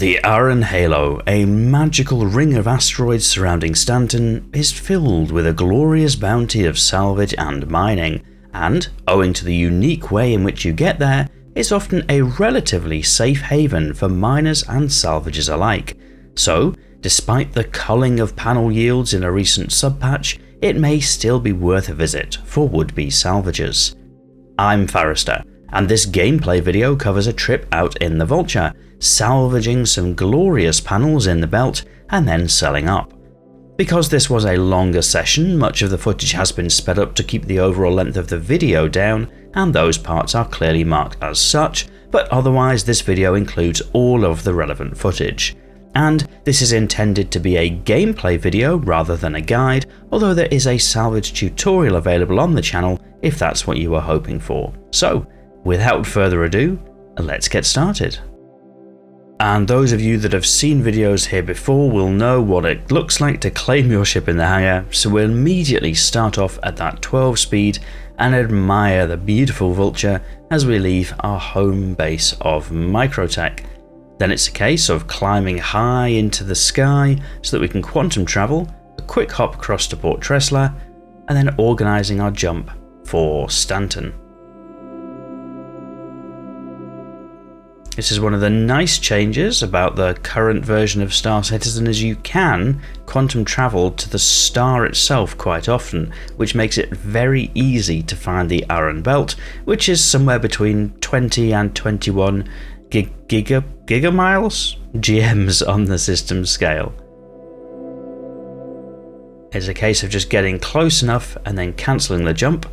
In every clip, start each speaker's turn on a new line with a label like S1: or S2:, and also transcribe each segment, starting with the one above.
S1: The Iron Halo, a magical ring of asteroids surrounding Stanton, is filled with a glorious bounty of salvage and mining, and, owing to the unique way in which you get there, is often a relatively safe haven for miners and salvagers alike. So, despite the culling of panel yields in a recent subpatch, it may still be worth a visit for would-be salvagers. I'm Forrester, and this gameplay video covers a trip out in the Vulture, salvaging some glorious panels in the belt and then selling up. Because this was a longer session, much of the footage has been sped up to keep the overall length of the video down, and those parts are clearly marked as such, but otherwise this video includes all of the relevant footage. And this is intended to be a gameplay video rather than a guide, although there is a salvage tutorial available on the channel if that's what you were hoping for. So, without further ado, let's get started. And those of you that have seen videos here before will know what it looks like to claim your ship in the hangar, so we'll immediately start off at that 12 speed and admire the beautiful Vulture as we leave our home base of Microtech. Then it's a case of climbing high into the sky so that we can quantum travel, a quick hop across to Port Tressler, and then organising our jump for Stanton. This is one of the nice changes about the current version of Star Citizen, as you can quantum travel to the star itself quite often, which makes it very easy to find the Iron Belt, which is somewhere between 20 and 21 gigamiles GMs on the system scale. It's a case of just getting close enough and then cancelling the jump,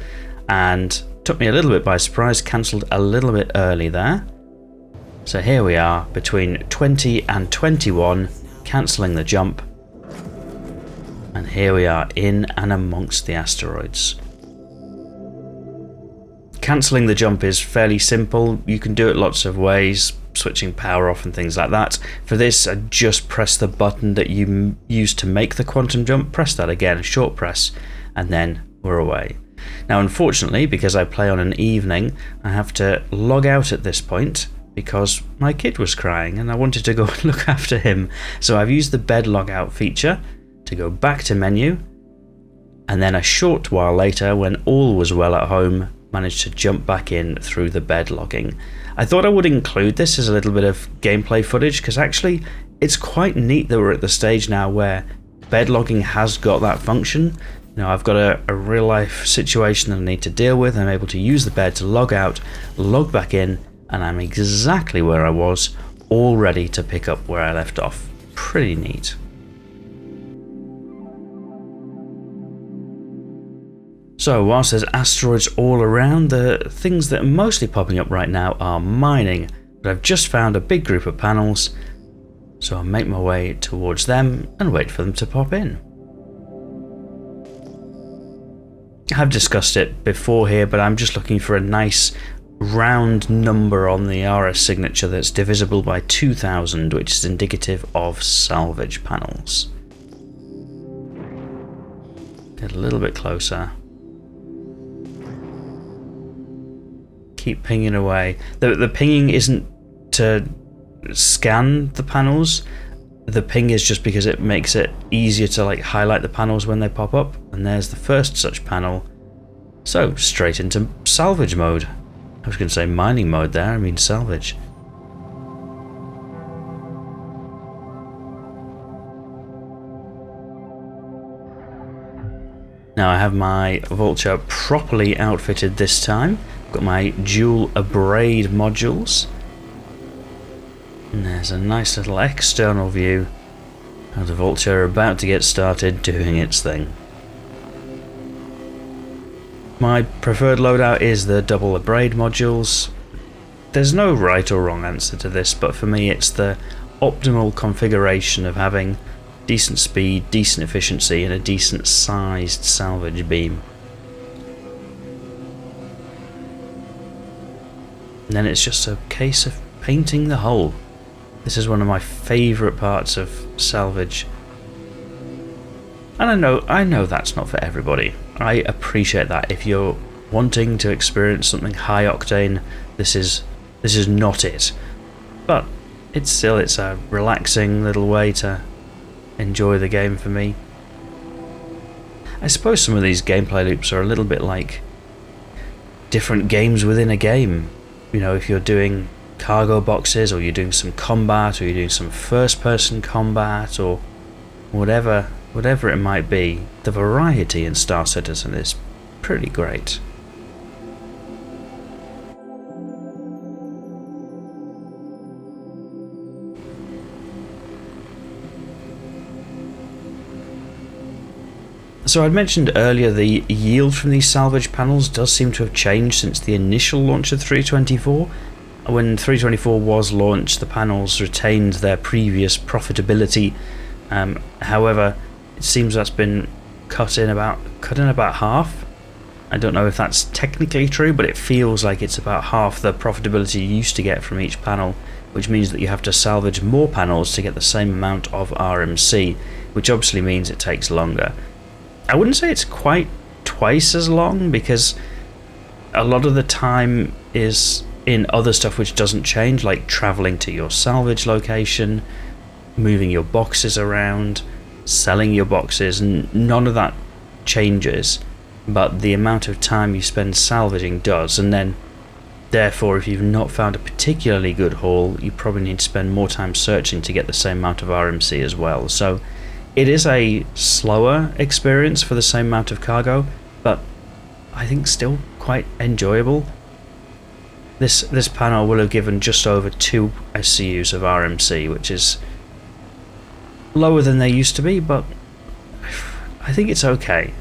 S1: and took me a little bit by surprise, cancelled a little bit early there. So here we are between 20 and 21, cancelling the jump, and here we are in and amongst the asteroids. Cancelling the jump is fairly simple. You can do it lots of ways, switching power off and things like that. For this, I just press the button that you used to make the quantum jump, press that again, short press, and then we're away. Now unfortunately, because I play on an evening, I have to log out at this point because my kid was crying and I wanted to go and look after him. So I've used the bed logout feature to go back to menu, and then a short while later, when all was well at home, managed to jump back in through the bed logging. I thought I would include this as a little bit of gameplay footage because actually it's quite neat that we're at the stage now where bed logging has got that function. You know, I've got a real life situation that I need to deal with. I'm able to use the bed to log out, log back in, and I'm exactly where I was, all ready to pick up where I left off. Pretty neat. So whilst there's asteroids all around, the things that are mostly popping up right now are mining, but I've just found a big group of panels, so I'll make my way towards them and wait for them to pop in. I've discussed it before here, but I'm just looking for a nice round number on the RS signature that's divisible by 2000, which is indicative of salvage panels. Get a little bit closer. Keep pinging away. The pinging isn't to scan the panels. The ping is just because it makes it easier to like highlight the panels when they pop up. And there's the first such panel. So straight into salvage mode. I was going to say mining mode there, I mean salvage. Now I have my Vulture properly outfitted this time. Got my dual abrade modules. And there's a nice little external view of the Vulture about to get started doing its thing. My preferred loadout is the double abrade modules. There's no right or wrong answer to this, but for me it's the optimal configuration of having decent speed, decent efficiency, and a decent sized salvage beam. And then it's just a case of painting the hull. This is one of my favourite parts of salvage. And I know that's not for everybody. I appreciate that. If you're wanting to experience something high octane, this is not it. But it's a relaxing little way to enjoy the game for me. I suppose some of these gameplay loops are a little bit like different games within a game. You know, if you're doing cargo boxes, or you're doing some combat, or you're doing some first-person combat, or whatever it might be, the variety in Star Citizen is pretty great. So I'd mentioned earlier the yield from these salvage panels does seem to have changed since the initial launch of 324. When 324 was launched, the panels retained their previous profitability. However, it seems that's been cut in about half. I don't know if that's technically true, but it feels like it's about half the profitability you used to get from each panel, which means that you have to salvage more panels to get the same amount of RMC, which obviously means it takes longer. I wouldn't say it's quite twice as long, because a lot of the time is in other stuff which doesn't change, like travelling to your salvage location, moving your boxes around, selling your boxes, and none of that changes, but the amount of time you spend salvaging does. And then therefore, if you've not found a particularly good haul, you probably need to spend more time searching to get the same amount of RMC as well. So it is a slower experience for the same amount of cargo, but I think still quite enjoyable. This panel will have given just over 2 SCUs of RMC, which is lower than they used to be, but I think it's okay.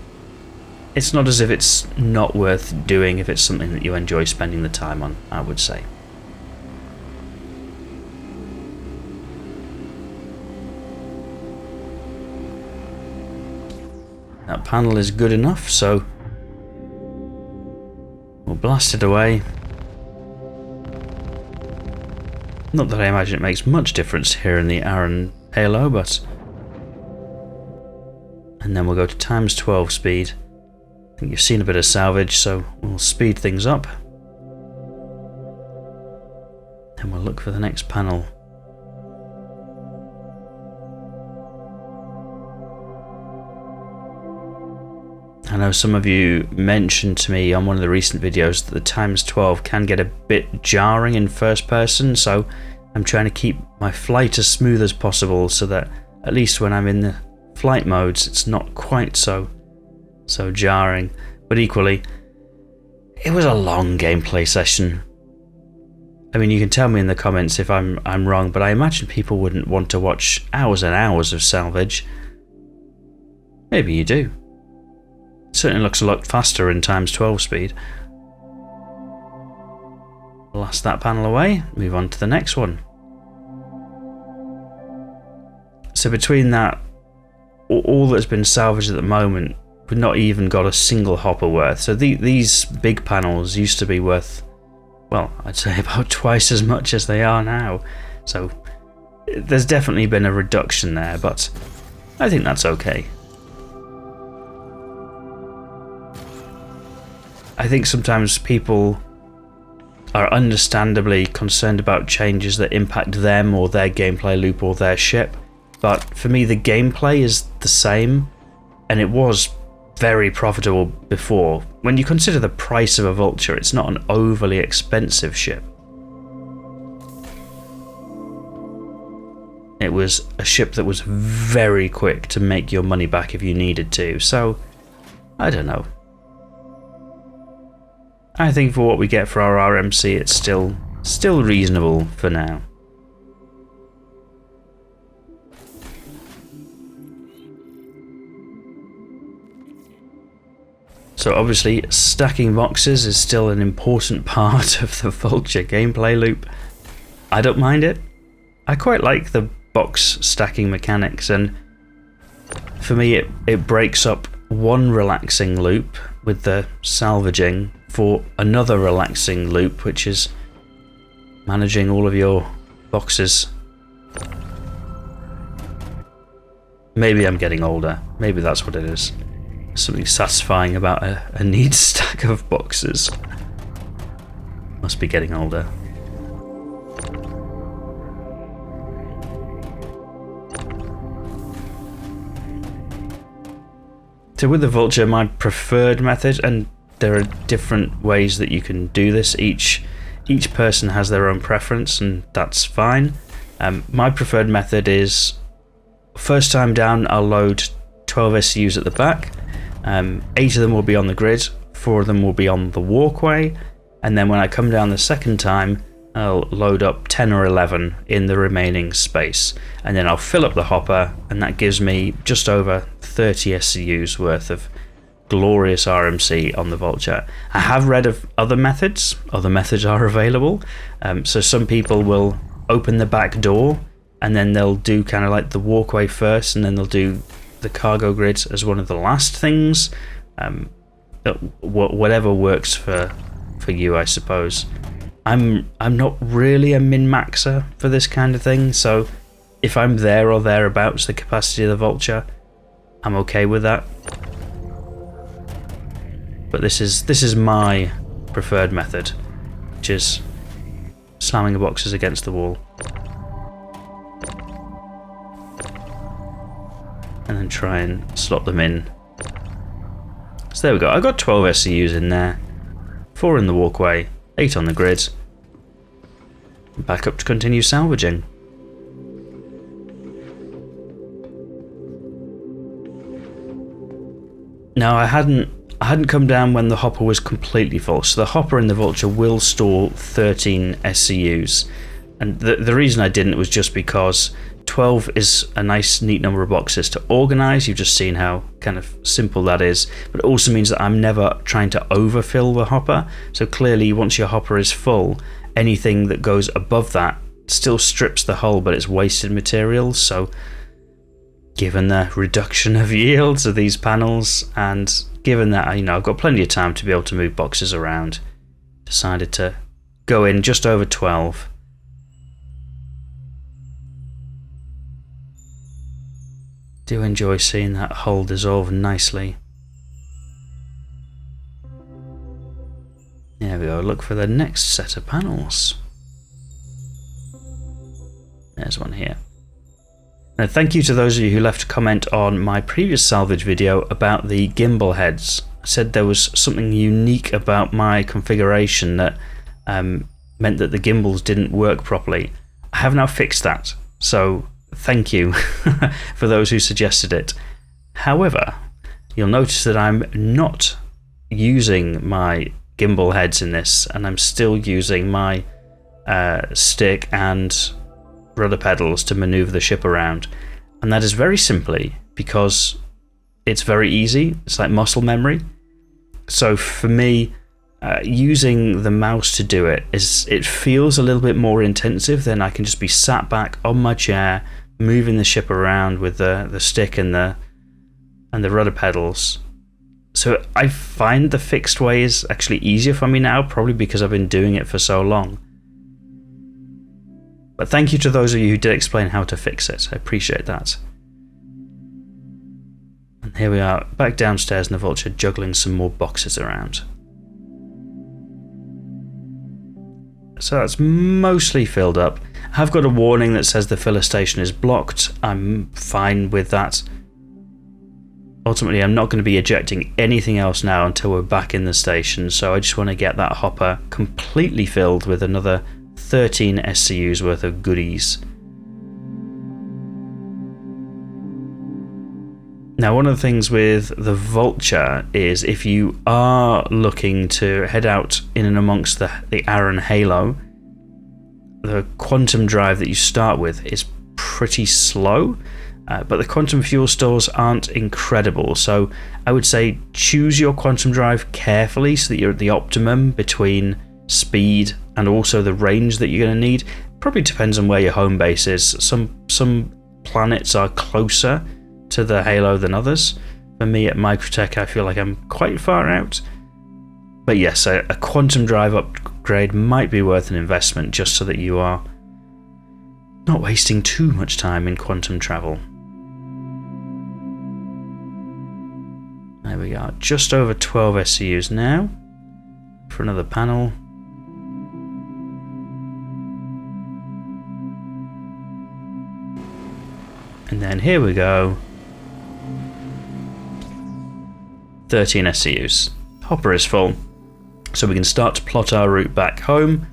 S1: It's not as if it's not worth doing if it's something that you enjoy spending the time on, I would say. That panel is good enough, so we'll blast it away. Not that I imagine it makes much difference here in the Aaron Halo, but... And then we'll go to times 12 speed. I think you've seen a bit of salvage, so we'll speed things up. Then we'll look for the next panel. I know some of you mentioned to me on one of the recent videos that the times 12 can get a bit jarring in first person, so I'm trying to keep my flight as smooth as possible so that at least when I'm in the flight modes it's not quite so jarring. But equally, it was a long gameplay session. I mean, you can tell me in the comments if I'm wrong, but I imagine people wouldn't want to watch hours and hours of salvage. Maybe you do. Certainly looks a lot faster in times 12 speed. Blast that panel away, move on to the next one. So between that, all that's been salvaged at the moment, we've not even got a single hopper worth. So these big panels used to be worth, well, I'd say about twice as much as they are now. So there's definitely been a reduction there, but I think that's okay. I think sometimes people are understandably concerned about changes that impact them or their gameplay loop or their ship, but for me the gameplay is the same, and it was very profitable before. When you consider the price of a Vulture, it's not an overly expensive ship. It was a ship that was very quick to make your money back if you needed to, so I don't know. I think for what we get for our RMC, it's still reasonable for now. So obviously, stacking boxes is still an important part of the Vulture gameplay loop. I don't mind it. I quite like the box stacking mechanics, and for me it breaks up one relaxing loop with the salvaging for another relaxing loop, which is managing all of your boxes. Maybe I'm getting older. Maybe that's what it is. Something satisfying about a neat stack of boxes. Must be getting older. So with the Vulture, my preferred method, and there are different ways that you can do this. Each person has their own preference, and that's fine. My preferred method is, first time down, I'll load 12 SCUs at the back. 8 of them will be on the grid, 4 of them will be on the walkway, and then when I come down the second time, I'll load up 10 or 11 in the remaining space, and then I'll fill up the hopper, and that gives me just over 30 SCUs worth of glorious RMC on the Vulture. I have read of other methods are available. So some people will open the back door and then they'll do kind of like the walkway first, and then they'll do the cargo grids as one of the last things. Whatever works for you, I suppose. I'm not really a min-maxer for this kind of thing, so if I'm there or thereabouts the capacity of the Vulture, I'm okay with that. But this is my preferred method, which is slamming the boxes against the wall. And then try and slot them in. So there we go, I got 12 SCUs in there, 4 in the walkway, 8 on the grid. Back up to continue salvaging. Now I hadn't come down when the hopper was completely full, so the hopper in the Vulture will store 13 SCUs, and the reason I didn't was just because 12 is a nice neat number of boxes to organise. You've just seen how kind of simple that is, but it also means that I'm never trying to overfill the hopper. So clearly once your hopper is full, anything that goes above that still strips the hull, but it's wasted materials. So given the reduction of yields of these panels, and given that I've got plenty of time to be able to move boxes around, decided to go in just over 12. Do enjoy seeing that hull dissolve nicely. There we go, look for the next set of panels. There's one here. Now, thank you to those of you who left a comment on my previous salvage video about the gimbal heads. I said there was something unique about my configuration that meant that the gimbals didn't work properly. I have now fixed that, so thank you for those who suggested it. However, you'll notice that I'm not using my gimbal heads in this, and I'm still using my stick and rudder pedals to maneuver the ship around, and that is very simply because it's very easy. It's like muscle memory. So for me, using the mouse to do it feels a little bit more intensive than I can just be sat back on my chair moving the ship around with the stick and the rudder pedals. So I find the fixed way is actually easier for me now, probably because I've been doing it for so long. But thank you to those of you who did explain how to fix it. I appreciate that. And here we are, back downstairs in the Vulture, juggling some more boxes around. So that's mostly filled up. I have got a warning that says the filler station is blocked. I'm fine with that. Ultimately, I'm not going to be ejecting anything else now until we're back in the station, so I just want to get that hopper completely filled with another 13 SCUs worth of goodies. Now, one of the things with the Vulture is if you are looking to head out in and amongst the Aran Halo, the quantum drive that you start with is pretty slow, but the quantum fuel stores aren't incredible. So I would say choose your quantum drive carefully so that you're at the optimum between speed and also the range that you're going to need. Probably depends on where your home base is. Some planets are closer to the Halo than others. For me at Microtech, I feel like I'm quite far out. But yes, a quantum drive upgrade might be worth an investment just so that you are not wasting too much time in quantum travel. There we are, just over 12 SCUs now for another panel. And then here we go. 13 SCUs. Hopper is full, so we can start to plot our route back home.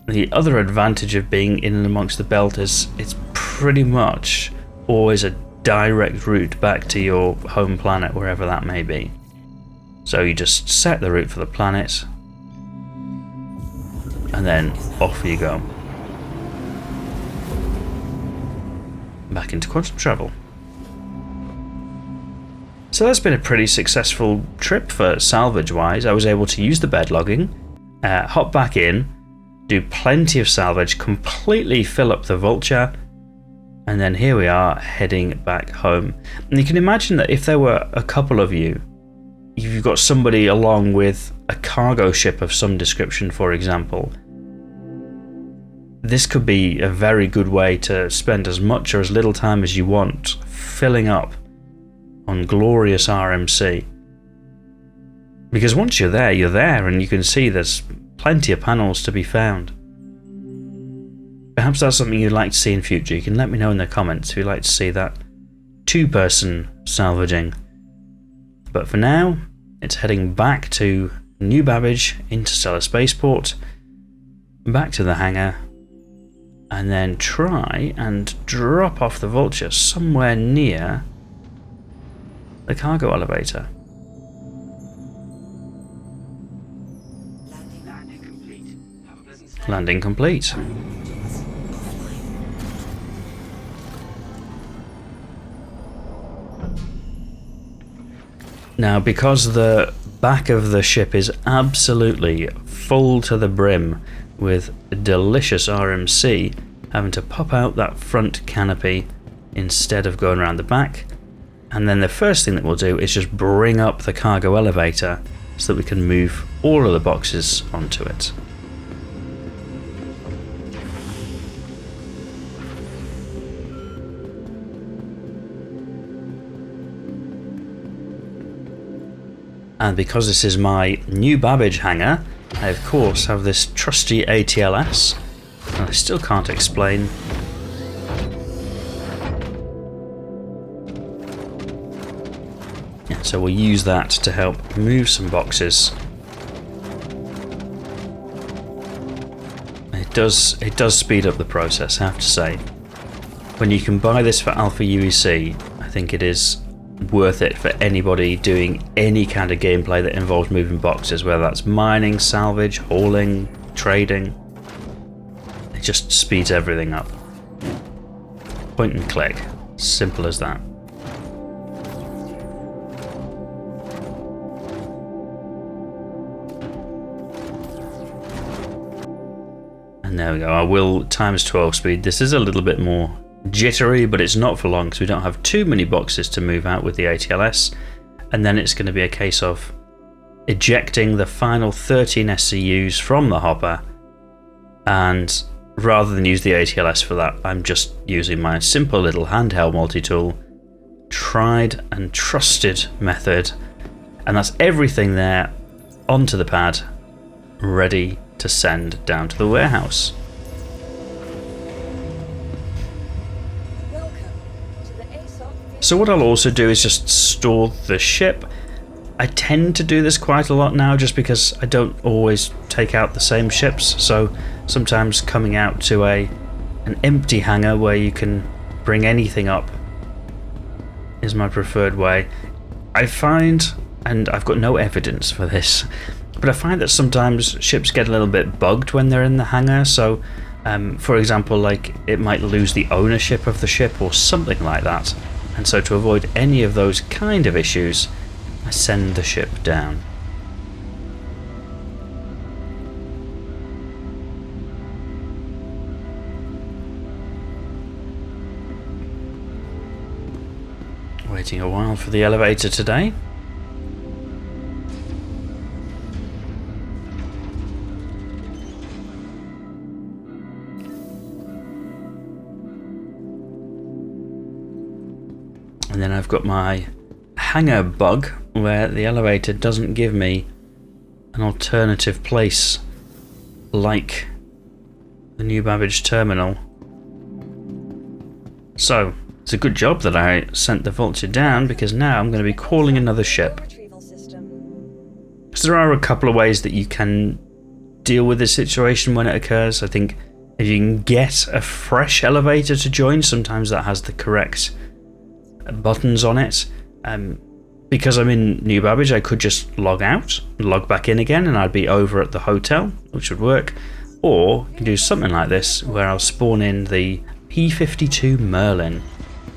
S1: The other advantage of being in and amongst the belt is it's pretty much always a direct route back to your home planet, wherever that may be. So you just set the route for the planet, and then off you go. Back into quantum travel. So that's been a pretty successful trip for salvage wise. I was able to use the bed logging, hop back in, do plenty of salvage, completely fill up the Vulture, and then here we are heading back home. And you can imagine that if there were a couple of you, you've got somebody along with a cargo ship of some description, for example, this could be a very good way to spend as much or as little time as you want filling up on glorious RMC. Because once you're there, and you can see there's plenty of panels to be found. Perhaps that's something you'd like to see in future. You can let me know in the comments if you'd like to see that two-person salvaging. But for now, it's heading back to New Babbage, Interstellar Spaceport, back to the hangar, and then try and drop off the Vulture somewhere near the cargo elevator. Landing complete. Now, because the back of the ship is absolutely full to the brim with delicious RMC, having to pop out that front canopy instead of going around the back. And then the first thing that we'll do is just bring up the cargo elevator so that we can move all of the boxes onto it. And because this is my New Babbage hangar, I of course have this trusty ATLS, and I still can't explain so we'll use that to help move some boxes. It does speed up the process, I have to say. When you can buy this for Alpha UEC, I think it is worth it for anybody doing any kind of gameplay that involves moving boxes, whether that's mining, salvage, hauling, trading. It just speeds everything up. Point and click. Simple as that. And there we go. I will times 12 speed. This is a little bit more jittery, but it's not for long because we don't have too many boxes to move out with the ATLS. And then it's going to be a case of ejecting the final 13 SCUs from the hopper, and rather than use the ATLS for that, I'm just using my simple little handheld multi-tool, tried and trusted method, and that's everything there onto the pad, ready to send down to the warehouse. So what I'll also do is just store the ship. I tend to do this quite a lot now just because I don't always take out the same ships, so sometimes coming out to an empty hangar where you can bring anything up is my preferred way. I find, and I've got no evidence for this, but I find that sometimes ships get a little bit bugged when they're in the hangar, so for example, like it might lose the ownership of the ship or something like that. And so to avoid any of those kind of issues, I send the ship down. Waiting a while for the elevator today. And then I've got my hangar bug where the elevator doesn't give me an alternative place like the New Babbage terminal. So It's a good job that I sent the Vulture down, because now I'm going to be calling another ship. So there are a couple of ways that you can deal with this situation when it occurs. I think if you can get a fresh elevator to join, sometimes that has the correct buttons on it. Because I'm in New Babbage, I could just log out, log back in again, and I'd be over at the hotel, which would work. Or you can do something like this, where I'll spawn in the P-52 Merlin,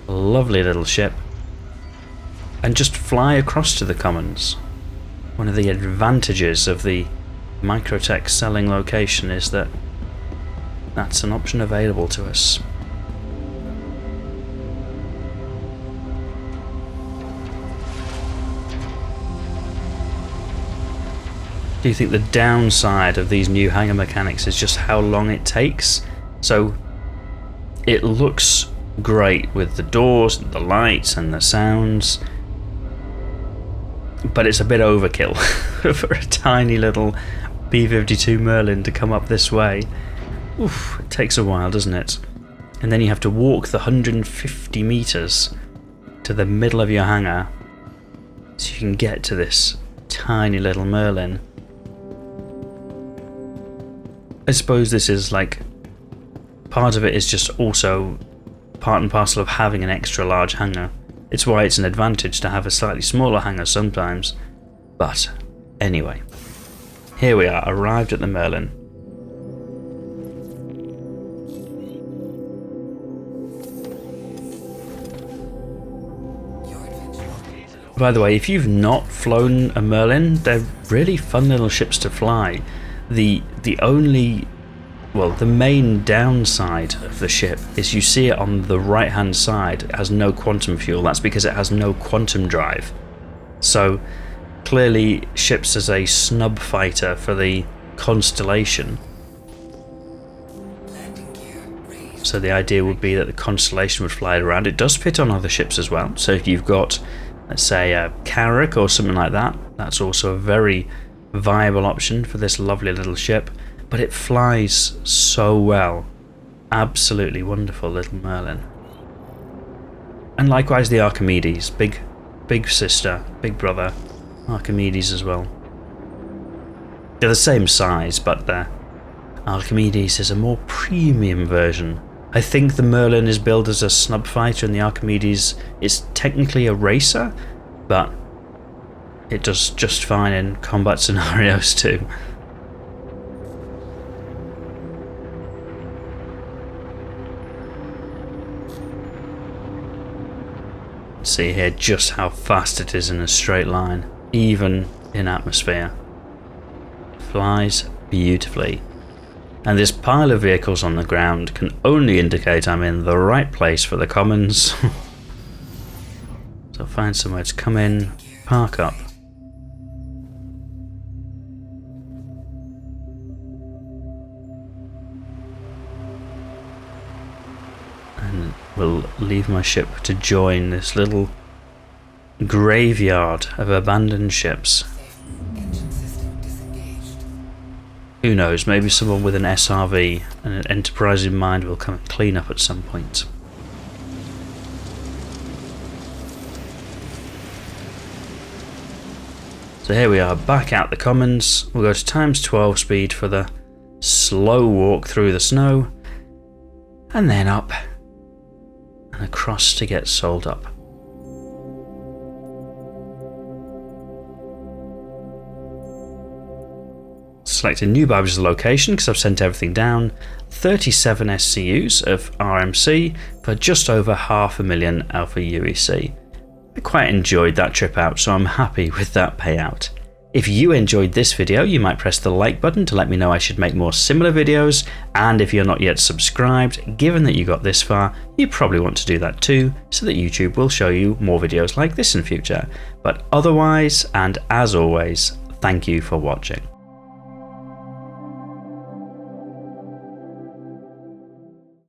S1: a lovely little ship, and just fly across to the Commons. One of the advantages of the Microtech selling location is that that's an option available to us. Do you think the downside of these new hangar mechanics is just how long it takes? So it looks great with the doors, the lights and the sounds, but it's a bit overkill for a tiny little B-52 Merlin to come up this way. Oof, it takes a while, doesn't it? And then you have to walk the 150 meters to the middle of your hangar so you can get to this tiny little Merlin. I suppose this is like, part of it is just also part and parcel of having an extra large hangar. It's why it's an advantage to have a slightly smaller hangar sometimes. But anyway, here we are, arrived at the Merlin. By the way, if you've not flown a Merlin, they're really fun little ships to fly. The main downside of the ship is you see it on the right hand side, it has no quantum fuel. That's because it has no quantum drive. So clearly ships as a snub fighter for the Constellation. So the idea would be that the Constellation would fly it around. It does fit on other ships as well. So if you've got, let's say, a Carrack or something like that, that's also a very viable option for this lovely little ship. But it flies so well. Absolutely wonderful little Merlin. And likewise the Archimedes, big sister, big brother, Archimedes as well. They're the same size, but the Archimedes is a more premium version. I think the Merlin is billed as a snub fighter and the Archimedes is technically a racer, but it does just fine in combat scenarios too. See here just how fast it is in a straight line, even in atmosphere. Flies beautifully. And this pile of vehicles on the ground can only indicate I'm in the right place for the Commons. So find somewhere to come in, park up. And we'll leave my ship to join this little graveyard of abandoned ships. Who knows, maybe someone with an SRV and an enterprise in mind will come and clean up at some point. So here we are, back out the Commons. We'll go to ×12 speed for the slow walk through the snow, and then up and across to get sold up. Selecting New Babbage as the location because I've sent everything down. 37 SCUs of RMC for just over 500,000 Alpha UEC. I quite enjoyed that trip out, so I'm happy with that payout. If you enjoyed this video, you might press the like button to let me know I should make more similar videos, and if you're not yet subscribed, given that you got this far, you probably want to do that too, so that YouTube will show you more videos like this in future. But otherwise, and as always, thank you for watching.